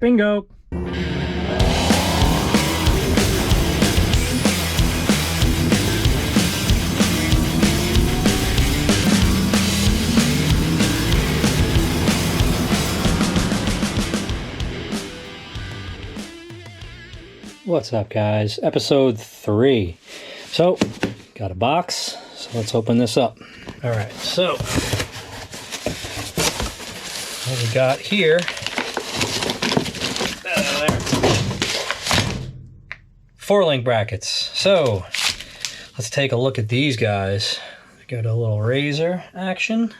Bingo. What's up, guys? Episode 3. So, got a box, so let's open this up. All right, so what we got here, four-link brackets. So, let's take a look at these guys. We got a little razor action.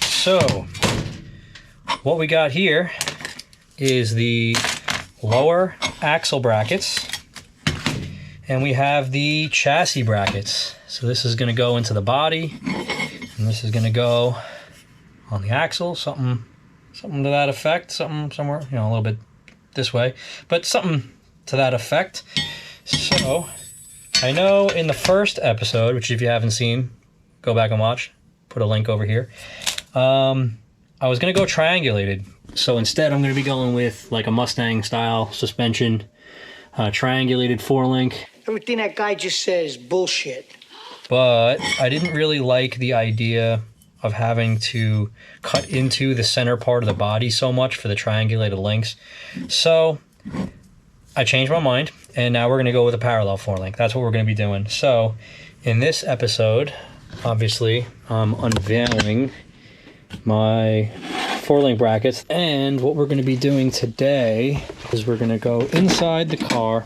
So, what we got here is the lower axle brackets, and we have the chassis brackets. So this is going to go into the body, and this is going to go on the axle, something to that effect, somewhere, you know, a little bit this way, but something to that effect. So I know in the first episode, which if you haven't seen, go back and watch, put a link over here, I was going to go triangulated. So instead I'm going to be going with like a Mustang style suspension, triangulated 4-link. Everything that guy just says is bullshit. But I didn't really like the idea of having to cut into the center part of the body so much for the triangulated links. So I changed my mind, and now we're going to go with a parallel 4-link. That's what we're going to be doing. So in this episode, obviously, I'm unveiling my 4-link brackets, and what we're going to be doing today is we're going to go inside the car,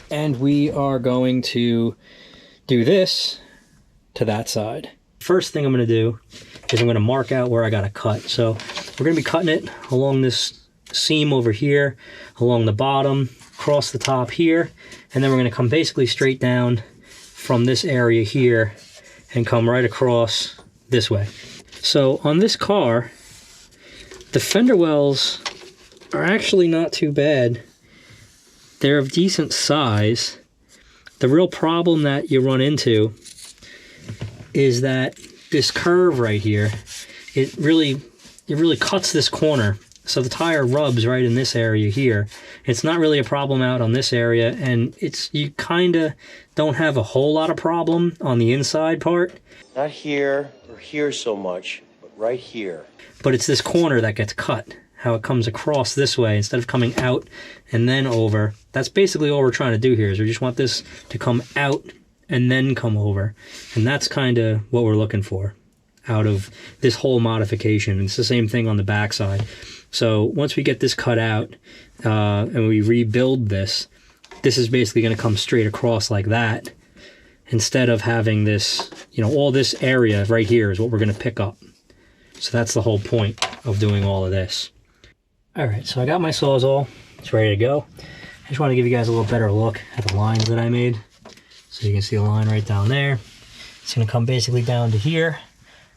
and we are going to do this to that side. First thing I'm going to do is I'm going to mark out where I got to cut. So we're going to be cutting it along this seam over here, along the bottom, across the top here, and then we're going to come basically straight down from this area here and come right across this way. So on this car, the fender wells are actually not too bad. They're of decent size. The real problem that you run into is that this curve right here, it really cuts this corner. So the tire rubs right in this area here. It's not really a problem out on this area, and you kind of don't have a whole lot of problem on the inside part. Not here or here so much, but right here. But it's this corner that gets cut, how it comes across this way instead of coming out and then over. That's basically all we're trying to do here, is we just want this to come out and then come over. And that's kind of what we're looking for out of this whole modification. It's the same thing on the backside. So once we get this cut out and we rebuild this, this is basically going to come straight across like that, instead of having this, you know, all this area right here is what we're going to pick up. So that's the whole point of doing all of this. All right, so I got my Sawzall. It's ready to go. I just want to give you guys a little better look at the lines that I made. So you can see a line right down there. It's going to come basically down to here,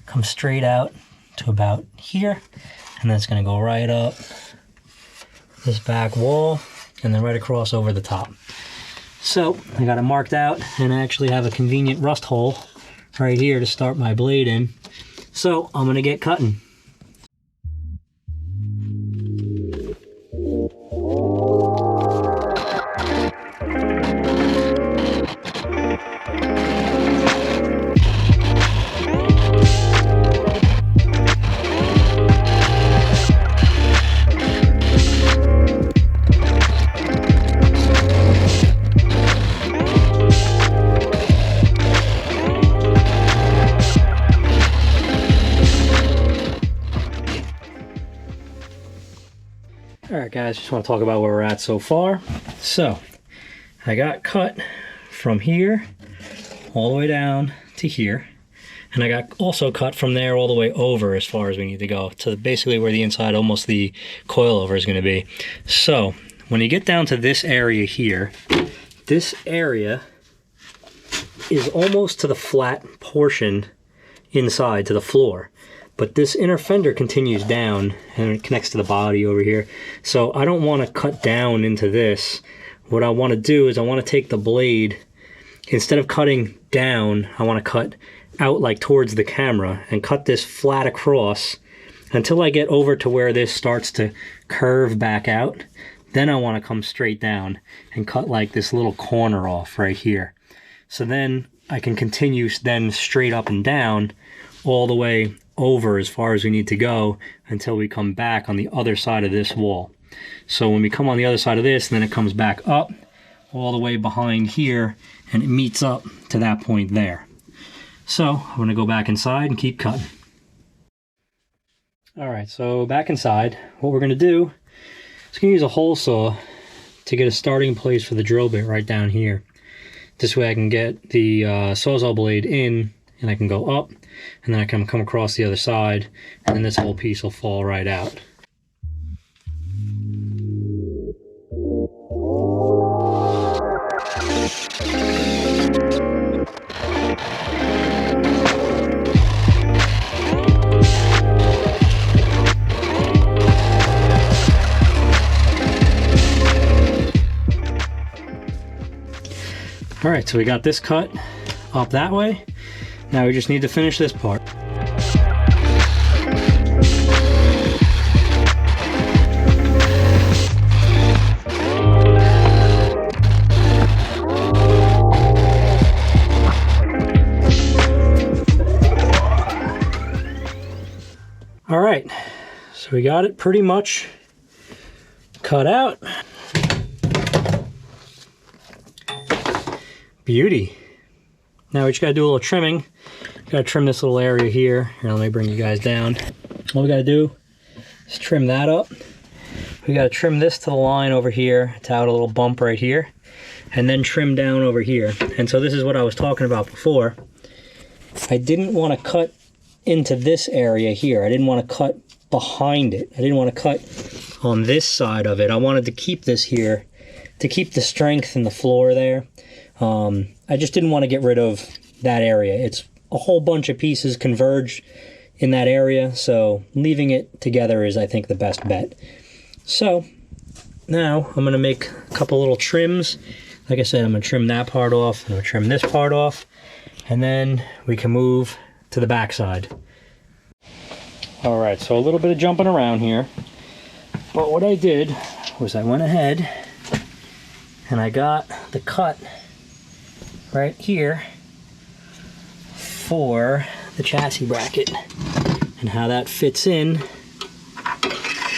come straight out to about here, and then it's going to go right up this back wall, and then right across over the top. So I got it marked out, and I actually have a convenient rust hole right here to start my blade in. So I'm going to get cutting. Alright guys, just want to talk about where we're at so far. So, I got cut from here all the way down to here. And I got also cut from there all the way over as far as we need to go, to basically where the inside, almost the coilover is going to be. So, when you get down to this area here, this area is almost to the flat portion inside, to the floor. But this inner fender continues down and it connects to the body over here. So I don't want to cut down into this. What I want to do is I want to take the blade, instead of cutting down, I want to cut out like towards the camera and cut this flat across until I get over to where this starts to curve back out. Then I want to come straight down and cut like this little corner off right here. So then I can continue then straight up and down all the way over as far as we need to go until we come back on the other side of this wall. So when we come on the other side of this, then it comes back up all the way behind here and it meets up to that point there. So I'm going to go back inside and keep cutting. All right, so back inside, what we're going to do is going to use a hole saw to get a starting place for the drill bit right down here. This way I can get the Sawzall blade in and I can go up and then I can come across the other side and then this whole piece will fall right out. All right, so we got this cut up that way. Now we just need to finish this part. All right, so we got it pretty much cut out. Beauty. Now we just gotta do a little trimming. Gotta trim this little area here. Here, let me bring you guys down. All we gotta do is trim that up. We gotta trim this to the line over here, to out a little bump right here, and then trim down over here. And so this is what I was talking about before. I didn't want to cut into this area here. I didn't want to cut behind it. I didn't want to cut on this side of it. I wanted to keep this here to keep the strength in the floor there. I just didn't want to get rid of that area. It's a whole bunch of pieces converge in that area, so leaving it together is, I think, the best bet. So now I'm going to make a couple little trims. Like I said, I'm going to trim that part off, I'm going to trim this part off, and then we can move to the back side. All right, so a little bit of jumping around here, but what I did was I went ahead and I got the cut right here for the chassis bracket, and how that fits in.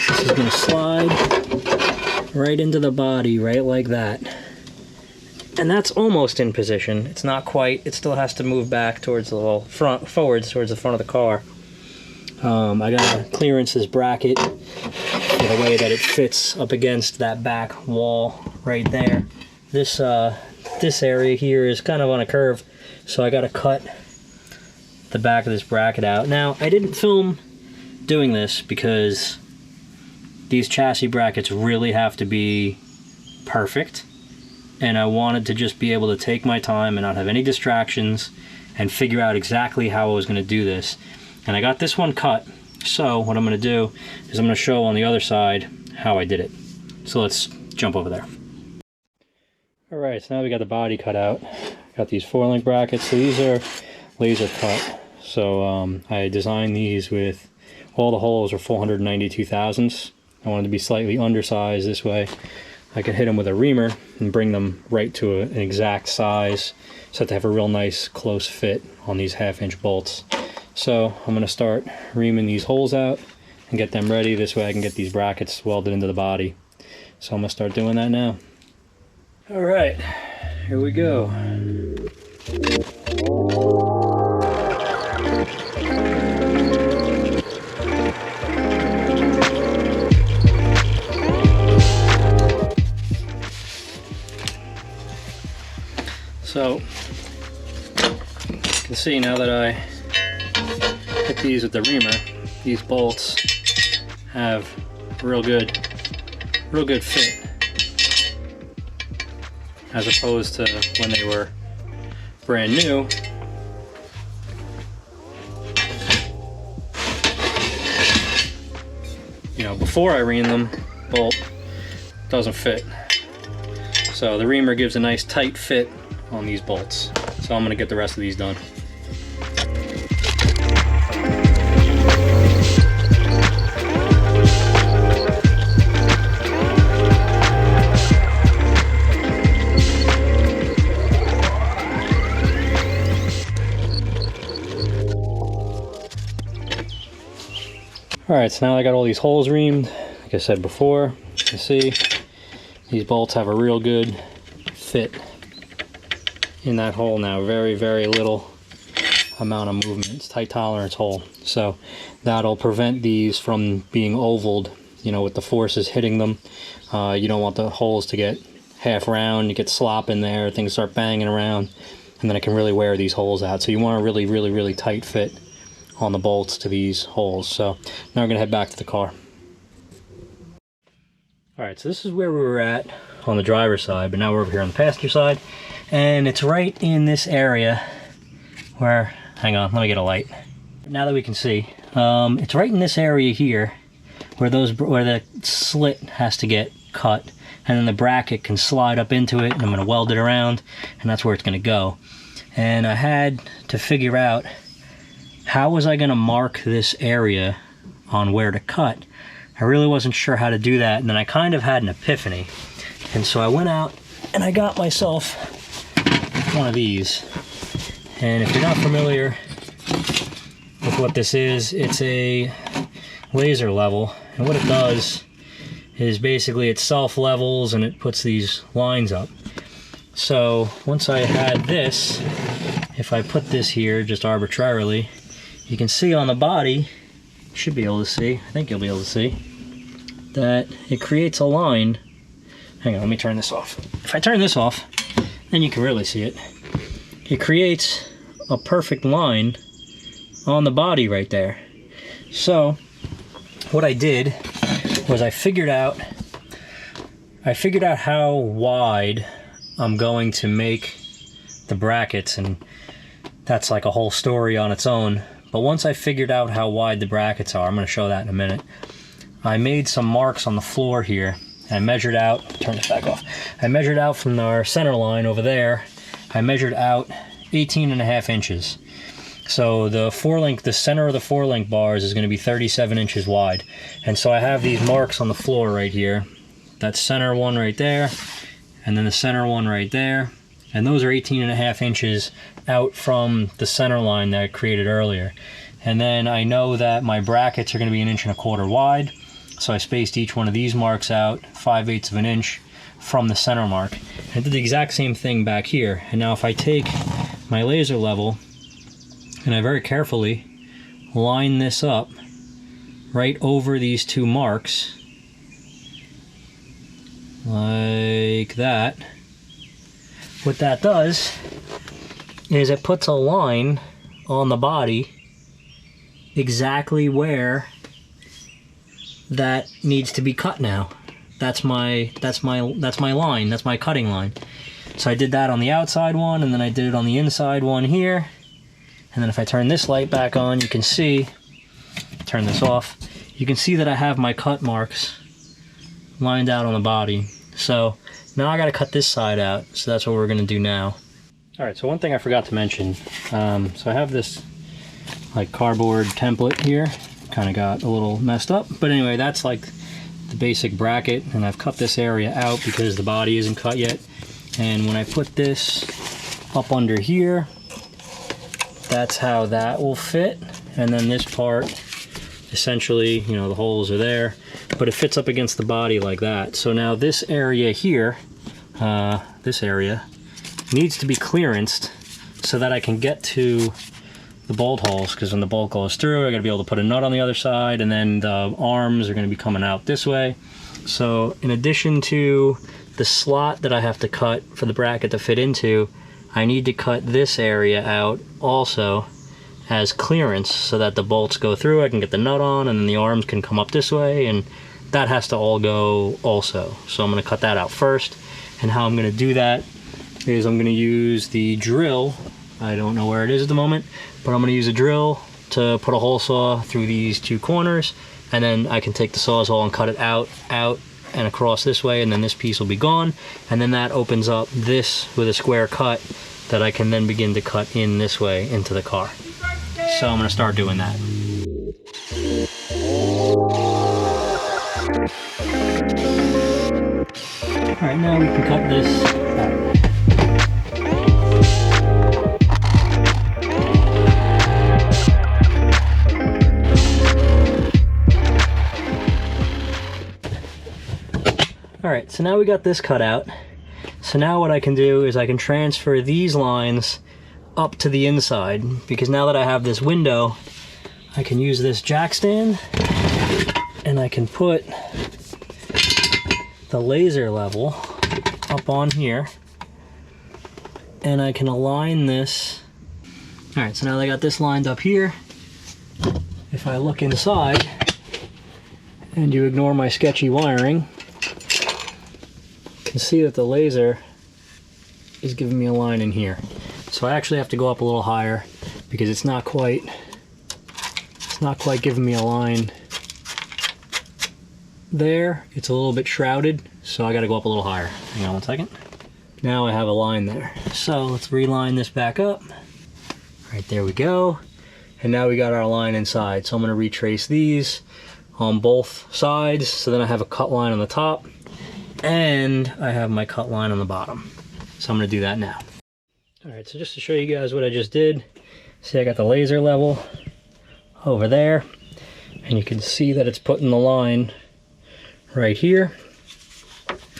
This is going to slide right into the body, right like that. And that's almost in position. It's not quite. It still has to move back towards the forwards towards the front of the car. I gotta clearance this bracket in a way that it fits up against that back wall right there. This area here is kind of on a curve, so I gotta cut the back of this bracket out. Now, I didn't film doing this because these chassis brackets really have to be perfect, and I wanted to just be able to take my time and not have any distractions and figure out exactly how I was going to do this. And I got this one cut, so what I'm going to do is I'm going to show on the other side how I did it. So let's jump over there. Alright, so now we got the body cut out. Got these 4-link brackets, so these are laser cut. So I designed these with, all the holes are 492 thousandths. I wanted to be slightly undersized, this way I could hit them with a reamer and bring them right to an exact size, so that they have a real nice close fit on these 1/2-inch bolts. So I'm going to start reaming these holes out and get them ready. This way I can get these brackets welded into the body. So I'm going to start doing that now. Alright, here we go. So, you can see now that I hit these with the reamer, these bolts have real good fit, as opposed to when they were brand new. You know, before I ream them, bolt doesn't fit. So the reamer gives a nice tight fit on these bolts. So I'm going to get the rest of these done. All right, so now I got all these holes reamed. Like I said before, you can see these bolts have a real good fit in that hole now. Very, very little amount of movement. It's tight tolerance hole. So that'll prevent these from being ovaled, you know, with the forces hitting them. You don't want the holes to get half round, you get slop in there, things start banging around, and then it can really wear these holes out. So you want a really, really, really tight fit on the bolts to these holes. So now we're gonna head back to the car. All right, so this is where we were at on the driver's side, but now we're over here on the passenger side, and it's right in this area where, hang on, let me get a light. Now that we can see, it's right in this area here where the slit has to get cut, and then the bracket can slide up into it, and I'm gonna weld it around, and that's where it's gonna go. And I had to figure out how was I gonna mark this area on where to cut. I really wasn't sure how to do that, and then I kind of had an epiphany. And so I went out and I got myself one of these. And if you're not familiar with what this is, it's a laser level. And what it does is basically it self-levels and it puts these lines up. So once I had this, if I put this here just arbitrarily, you can see on the body, you should be able to see, I think you'll be able to see, that it creates a line. Hang on, let me turn this off. If I turn this off, then you can really see it. It creates a perfect line on the body right there. So what I did was I figured out how wide I'm going to make the brackets, and that's like a whole story on its own. But once I figured out how wide the brackets are, I'm going to show that in a minute, I made some marks on the floor here. I measured out, turn this back off. I measured out from our center line over there, I measured out 18.5 inches. So the center of the 4-link bars is going to be 37 inches wide. And so I have these marks on the floor right here. That center one right there, and then the center one right there. And those are 18.5 inches out from the center line that I created earlier. And then I know that my brackets are going to be 1.25 inches wide. So I spaced each one of these marks out 5/8 of an inch from the center mark. And I did the exact same thing back here. And now if I take my laser level and I very carefully line this up right over these two marks, like that, what that does is it puts a line on the body exactly where that needs to be cut now. That's my line, that's my cutting line. So I did that on the outside one, and then I did it on the inside one here. And then if I turn this light back on, you can see, turn this off, you can see that I have my cut marks lined out on the body. So now I gotta cut this side out, so that's what we're gonna do now. All right, so one thing I forgot to mention, so I have this like cardboard template here, kind of got a little messed up, but anyway, that's like the basic bracket, and I've cut this area out because the body isn't cut yet. And when I put this up under here, that's how that will fit. And then this part, essentially, you know, the holes are there, but it fits up against the body like that. So now this area here, this area needs to be clearanced so that I can get to the bolt holes, because when the bolt goes through, I gotta be able to put a nut on the other side, and then the arms are gonna be coming out this way. So in addition to the slot that I have to cut for the bracket to fit into, I need to cut this area out also as clearance so that the bolts go through, I can get the nut on, and then the arms can come up this way, and that has to all go also. So I'm gonna cut that out first, and how I'm gonna do that is I'm gonna use the drill. I don't know where it is at the moment, but I'm gonna use a drill to put a hole saw through these two corners, and then I can take the Sawzall and cut it out, and across this way, and then this piece will be gone, and then that opens up this with a square cut that I can then begin to cut in this way into the car. So I'm gonna start doing that. All right, now we can cut this out. All right, so now we got this cut out. So now what I can do is I can transfer these lines up to the inside, because now that I have this window, I can use this jack stand and I can put the laser level up on here and I can align this. All right, so now I got this lined up here. If I look inside and you ignore my sketchy wiring, you can see that the laser is giving me a line in here. So I actually have to go up a little higher because it's not quite giving me a line there. It's a little bit shrouded, so I got to go up a little higher. Hang on one second. Now I have a line there. So let's reline this back up. All right, there we go. And now we got our line inside. So I'm going to retrace these on both sides. So then I have a cut line on the top and I have my cut line on the bottom. So I'm going to do that now. All right, so just to show you guys what I just did, see I got the laser level over there, and you can see that it's putting the line right here.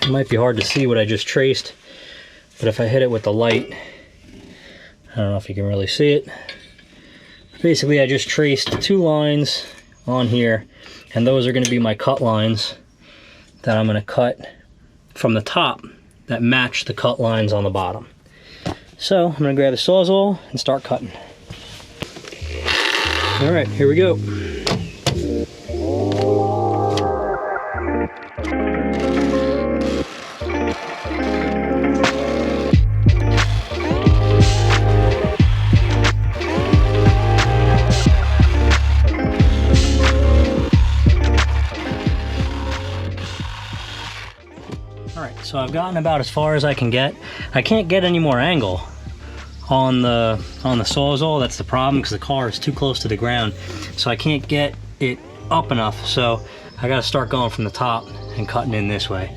It might be hard to see what I just traced, but if I hit it with the light, I don't know if you can really see it. Basically, I just traced 2 lines on here, and those are going to be my cut lines that I'm going to cut from the top that match the cut lines on the bottom. So I'm going to grab the Sawzall and start cutting. All right, here we go. All right, so I've gotten about as far as I can get. I can't get any more angle on the Sawzall. That's the problem, because the car is too close to the ground, so I can't get it up enough. So I got to start going from the top and cutting in this way.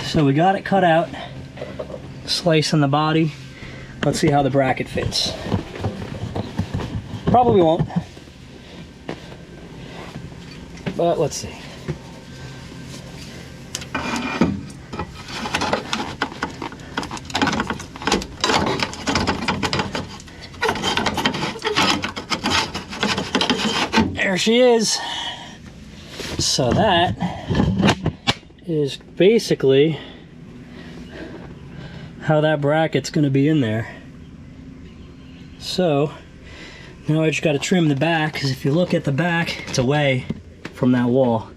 So we got it cut out, slicing the body. Let's see how the bracket fits. Probably won't, but let's see. There she is. So that is basically how that bracket's going to be in there. So now I just got to trim the back, because if you look at the back, it's away from that wall.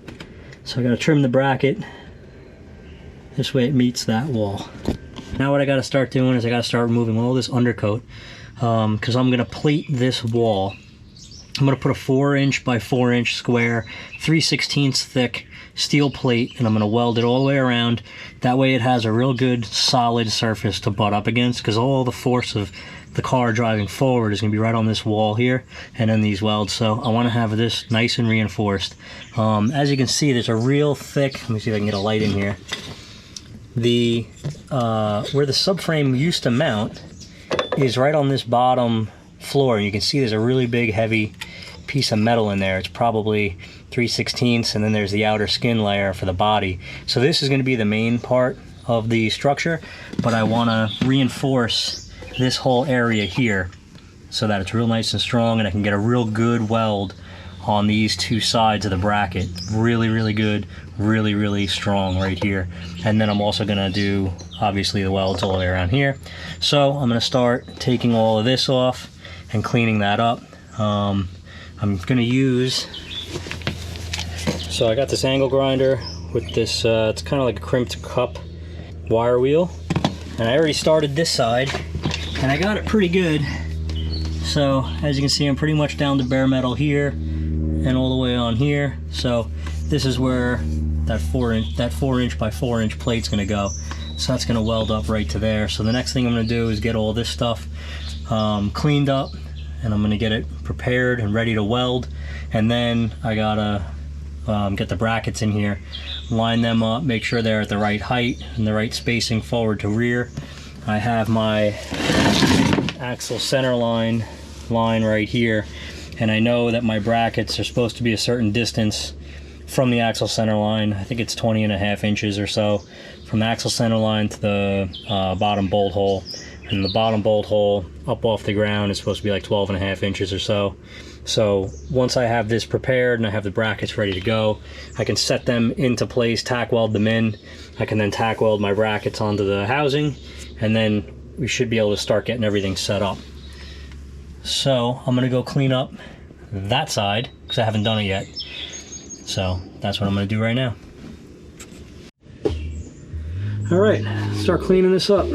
So I got to trim the bracket this way it meets that wall. Now what I got to start doing is I got to start removing all this undercoat, because I'm going to plate this wall. I'm going to put a 4" by 4" square, 3/16 thick steel plate, and I'm going to weld it all the way around. That way it has a real good solid surface to butt up against, because all the force of the car driving forward is going to be right on this wall here and then these welds. So I want to have this nice and reinforced. As you can see, there's a real thick, let me see if I can get a light in here. The where the subframe used to mount is right on this bottom floor, and you can see there's a really big heavy piece of metal in there. It's probably 3/16, and then there's the outer skin layer for the body. So this is going to be the main part of the structure, but I want to reinforce this whole area here so that it's real nice and strong, and I can get a real good weld on these 2 sides of the bracket. Really, really good, really, really strong right here. And then I'm also going to do, obviously, the welds all the way around here. So I'm going to start taking all of this off and cleaning that up. I'm going to use So I got this angle grinder with this, it's kind of like a crimped cup wire wheel. And I already started this side, and I got it pretty good. So as you can see, I'm pretty much down to bare metal here and all the way on here. So this is where that 4 inch by 4 inch plate's gonna go. So that's gonna weld up right to there. So the next thing I'm gonna do is get all this stuff cleaned up, and I'm gonna get it prepared and ready to weld. And then I gotta get the brackets in here, line them up, make sure they're at the right height and the right spacing forward to rear. I have my axle center line right here, and I know that my brackets are supposed to be a certain distance from the axle center line. I think it's 20.5 inches or so from the axle center line to the bottom bolt hole, and the bottom bolt hole up off the ground is supposed to be like 12.5 inches or so. So once I have this prepared and I have the brackets ready to go, I can set them into place, tack weld them in. I can then tack weld my brackets onto the housing, and then we should be able to start getting everything set up. So I'm gonna go clean up that side because I haven't done it yet. So that's what I'm gonna do right now. All right, start cleaning this up.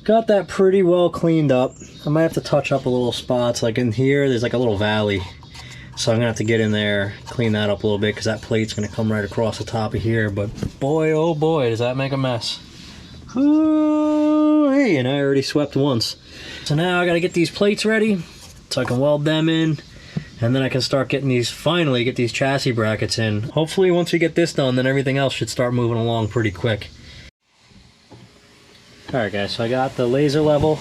Got that pretty well cleaned up. I might have to touch up a little spots, like in here there's like a little valley, so I'm gonna have to get in there, clean that up a little bit, because that plate's gonna come right across the top of here. But boy, oh boy, does that make a mess. Ooh, hey, and I already swept once. So now I gotta get these plates ready so I can weld them in, and then I can start getting these, finally get these chassis brackets in. Hopefully once we get this done, then everything else should start moving along pretty quick. Alright guys, so I got the laser level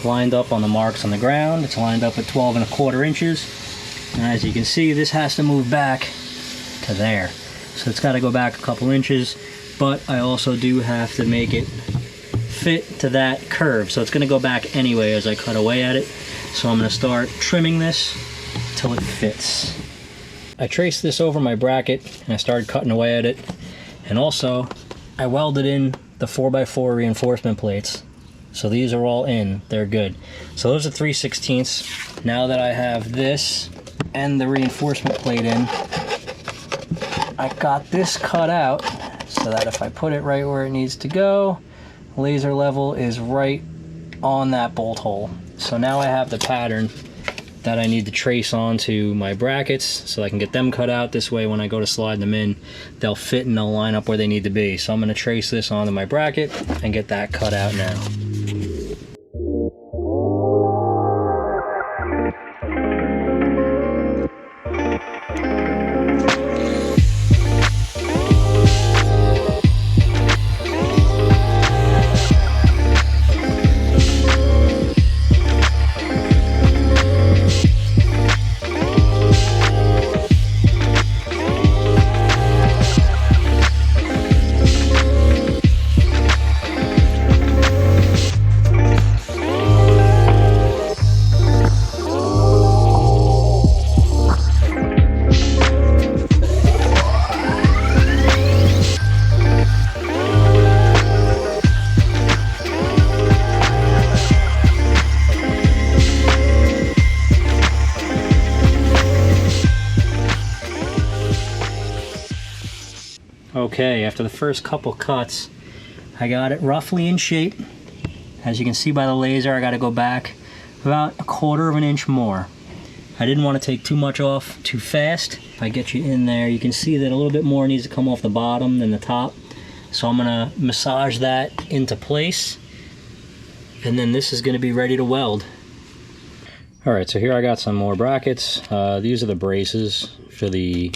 lined up on the marks on the ground. It's lined up at 12.25 inches. And as you can see, this has to move back to there. So it's got to go back a couple inches, but I also do have to make it fit to that curve. So it's going to go back anyway as I cut away at it. So I'm going to start trimming this till it fits. I traced this over my bracket and I started cutting away at it. And also, I welded in the 4x4 reinforcement plates. So these are all in, they're good. So those are 3/16. Now that I have this and the reinforcement plate in, I got this cut out so that if I put it right where it needs to go, laser level is right on that bolt hole. So now I have the pattern that I need to trace onto my brackets so I can get them cut out. This way when I go to slide them in, they'll fit and they'll line up where they need to be. So I'm going to trace this onto my bracket and get that cut out now. Okay, after the first couple cuts, I got it roughly in shape. As you can see by the laser, I got to go back about 1/4 inch more. I didn't want to take too much off too fast. If I get you in there, you can see that a little bit more needs to come off the bottom than the top. So I'm going to massage that into place, and then this is going to be ready to weld. All right, so here I got some more brackets. These are the braces for the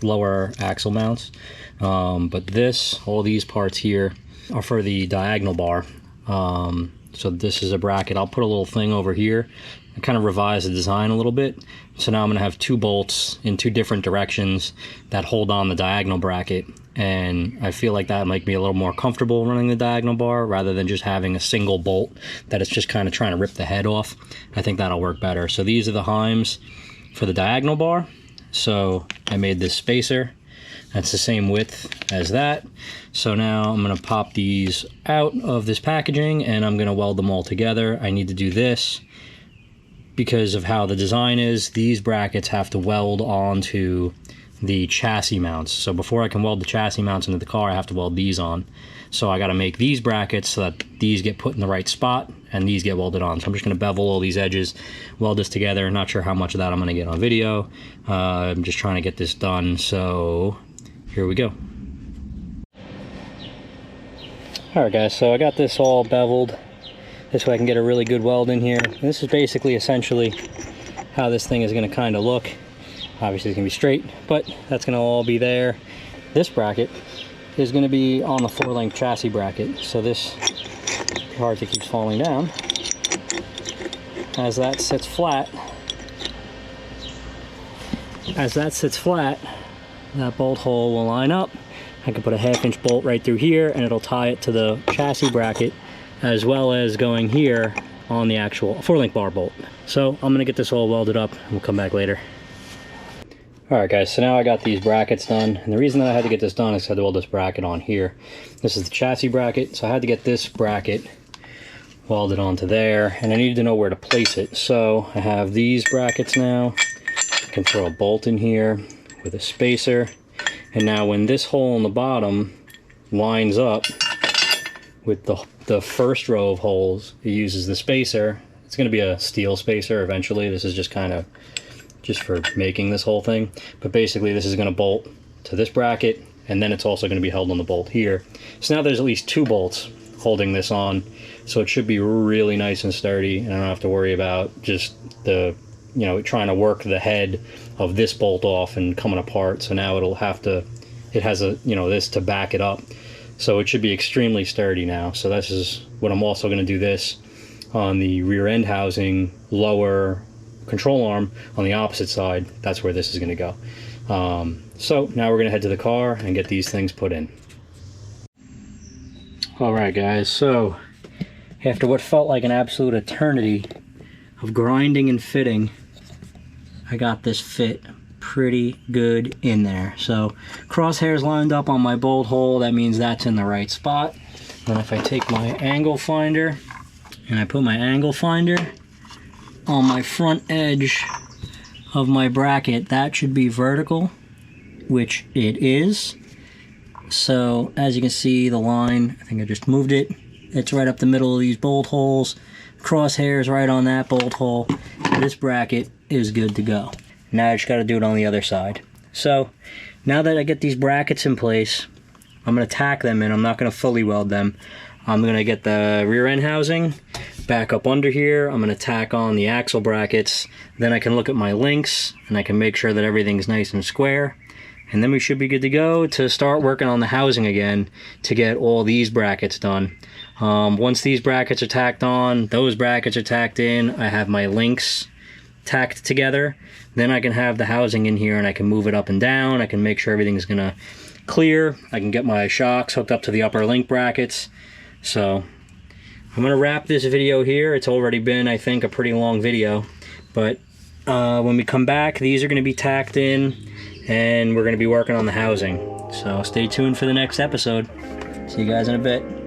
lower axle mounts. But all these parts here are for the diagonal bar. So this is a bracket. I'll put a little thing over here and kind of revise the design a little bit. So now I'm gonna have 2 bolts in 2 different directions that hold on the diagonal bracket. And I feel like that might be a little more comfortable running the diagonal bar rather than just having a single bolt that it's just kind of trying to rip the head off. I think that'll work better. So these are the heims for the diagonal bar. So I made this spacer. That's the same width as that. So now I'm gonna pop these out of this packaging and I'm gonna weld them all together. I need to do this because of how the design is. These brackets have to weld onto the chassis mounts. So before I can weld the chassis mounts into the car, I have to weld these on. So I gotta make these brackets so that these get put in the right spot and these get welded on. So I'm just gonna bevel all these edges, weld this together. Not sure how much of that I'm gonna get on video. I'm just trying to get this done. So here we go. All right guys, so I got this all beveled. This way I can get a really good weld in here. And this is basically essentially how this thing is gonna kind of look. Obviously it's gonna be straight, but that's gonna all be there. This bracket is gonna be on the 4-link chassis bracket. So this part that keeps falling down, as that sits flat, that bolt hole will line up. I can put a 1/2-inch bolt right through here and it'll tie it to the chassis bracket, as well as going here on the actual 4-link bar bolt. So I'm gonna get this all welded up and we'll come back later. All right guys, so now I got these brackets done. And the reason that I had to get this done is I had to weld this bracket on here. This is the chassis bracket, so I had to get this bracket welded onto there, and I needed to know where to place it. So I have these brackets now. I can throw a bolt in here with a spacer. And now when this hole in the bottom lines up with the first row of holes, it uses the spacer. It's gonna be a steel spacer eventually. This is just kind of just for making this whole thing. But basically this is gonna bolt to this bracket, and then it's also gonna be held on the bolt here. So now there's at least 2 bolts holding this on. So it should be really nice and sturdy, and I don't have to worry about just trying to work the head of this bolt off and coming apart. So now it has this to back it up. So it should be extremely sturdy now. So this is what I'm also gonna do this on the rear end housing, lower control arm on the opposite side. That's where this is gonna go. So now we're gonna head to the car and get these things put in. All right guys, so after what felt like an absolute eternity of grinding and fitting, I got this fit pretty good in there. So crosshairs lined up on my bolt hole, that means that's in the right spot. Then if I take my angle finder and I put my angle finder on my front edge of my bracket, that should be vertical, which it is. So as you can see, the line, I think I just moved it, it's right up the middle of these bolt holes. Crosshairs right on that bolt hole. This bracket is good to go. Now I just got to do it on the other side. So now that I get these brackets in place, I'm going to tack them in. I'm not going to fully weld them. I'm going to get the rear end housing back up under here. I'm going to tack on the axle brackets. Then I can look at my links and I can make sure that everything's nice and square. And then we should be good to go to start working on the housing again to get all these brackets done. Once these brackets are tacked on, those brackets are tacked in, I have my links tacked together, then I can have the housing in here and I can move it up and down. I can make sure everything's gonna clear. I can get my shocks hooked up to the upper link brackets. So I'm gonna wrap this video here. It's already been, I think, a pretty long video, but when we come back, these are gonna be tacked in and we're gonna be working on the housing. So stay tuned for the next episode. See you guys in a bit.